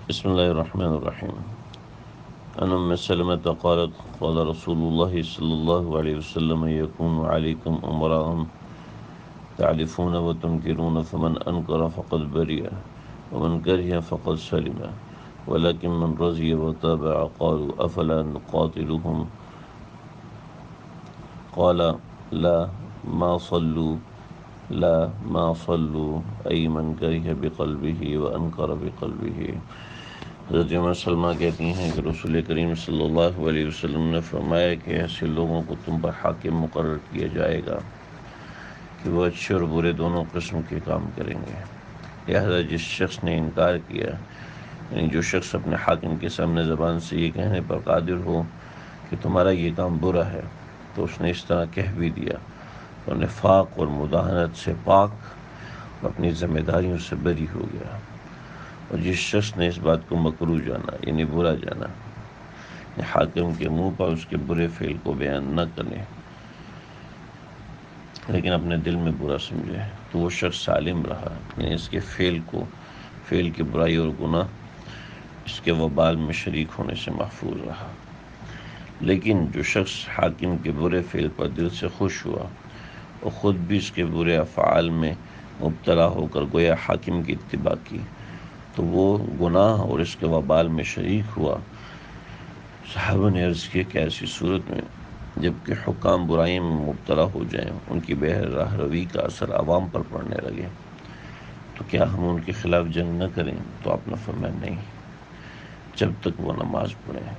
بسم الله الرحمن الرحيم. عن أم سلمة قالت قال رسول الله صلى الله عليه وسلم يكون عليكم أمراء تعرفون وتنكرون فمن أنكر فقد برئ ومن كره فقد سلم ولكن من رضي وتابع قالوا أفلا نقاتلهم قال لا ما صلوا أي من كره بقلبه وأنكر بقلبه۔ حضرت ام سلمہ کہتی ہیں کہ رسول کریم صلی اللہ علیہ وسلم نے فرمایا کہ ایسے لوگوں کو تم پر حاکم مقرر کیا جائے گا کہ وہ اچھے اور برے دونوں قسم کے کام کریں گے، لہذا جس شخص نے انکار کیا، یعنی جو شخص اپنے حاکم کے سامنے زبان سے یہ کہنے پر قادر ہو کہ تمہارا یہ کام برا ہے، تو اس نے اس طرح کہہ بھی دیا اور نفاق اور مداہنت سے پاک اور اپنی ذمہ داریوں سے بری ہو گیا۔ اور جس شخص نے اس بات کو مکروہ جانا، یعنی برا جانا، حاکم کے منہ پر اس کے برے فعل کو بیان نہ کرے لیکن اپنے دل میں برا سمجھے، تو وہ شخص سالم رہا، یعنی اس کے فعل کی برائی اور گناہ اس کے وبال میں شریک ہونے سے محفوظ رہا۔ لیکن جو شخص حاکم کے برے فعل پر دل سے خوش ہوا اور خود بھی اس کے برے افعال میں مبتلا ہو کر گویا حاکم کی اتباع کی، تو وہ گناہ اور اس کے وبال میں شریک ہوا۔ صحابہ نے عرض کیا کہ ایسی صورت میں جبکہ حکام برائی میں مبتلا ہو جائیں، ان کی بے راہ روی کا اثر عوام پر پڑنے لگے، تو کیا ہم ان کے خلاف جنگ نہ کریں؟ تو آپ نے فرمایا نہیں، جب تک وہ نماز پڑھیں،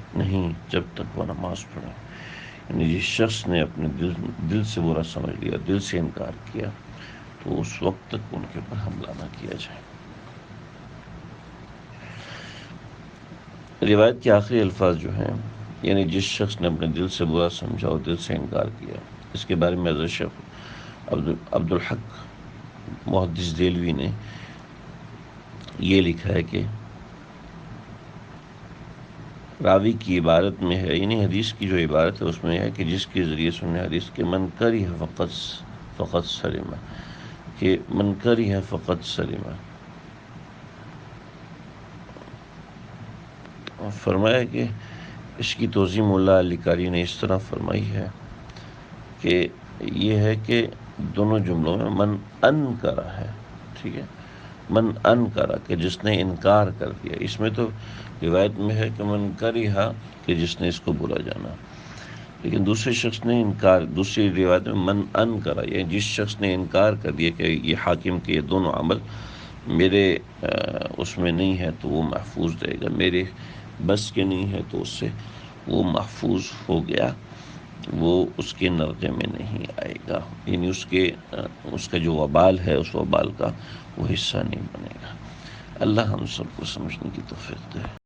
یعنی جس شخص نے اپنے دل سے برا سمجھ لیا، دل سے انکار کیا، تو اس وقت تک ان کے اوپر حملہ نہ کیا جائے۔ روایت کے آخری الفاظ جو ہیں، یعنی جس شخص نے اپنے دل سے برا سمجھا اور دل سے انکار کیا، اس کے بارے میں حضرت شیخ عبدالحق محدث دہلوی نے یہ لکھا ہے کہ راوی کی عبارت میں ہے، یعنی حدیث کی جو عبارت ہے اس میں ہے کہ جس کے ذریعے سننے حدیث کے من کریہ فقط سلم، کہ من کریہ فقط سلم، فرمایا کہ اس کی توضیح مولا علی قاری نے اس طرح فرمائی ہے کہ یہ ہے کہ دونوں جملوں میں من انکرہ ہے، ٹھیک ہے، من انکرہ کہ جس نے انکار کر دیا، اس میں تو روایت میں ہے کہ من کریہ کہ جس نے اس کو برا جانا، لیکن دوسرے شخص نے دوسری روایت میں من انکرہ، یعنی جس شخص نے انکار کر دیا کہ یہ حاکم کے یہ دونوں عمل میرے اس میں نہیں ہے تو وہ محفوظ رہے گا، میرے بس کے نہیں ہے تو اس سے وہ محفوظ ہو گیا، وہ اس کے نرغے میں نہیں آئے گا، یعنی اس کا جو وبال ہے اس وبال کا وہ حصہ نہیں بنے گا۔ اللہ ہم سب کو سمجھنے کی توفیق دے۔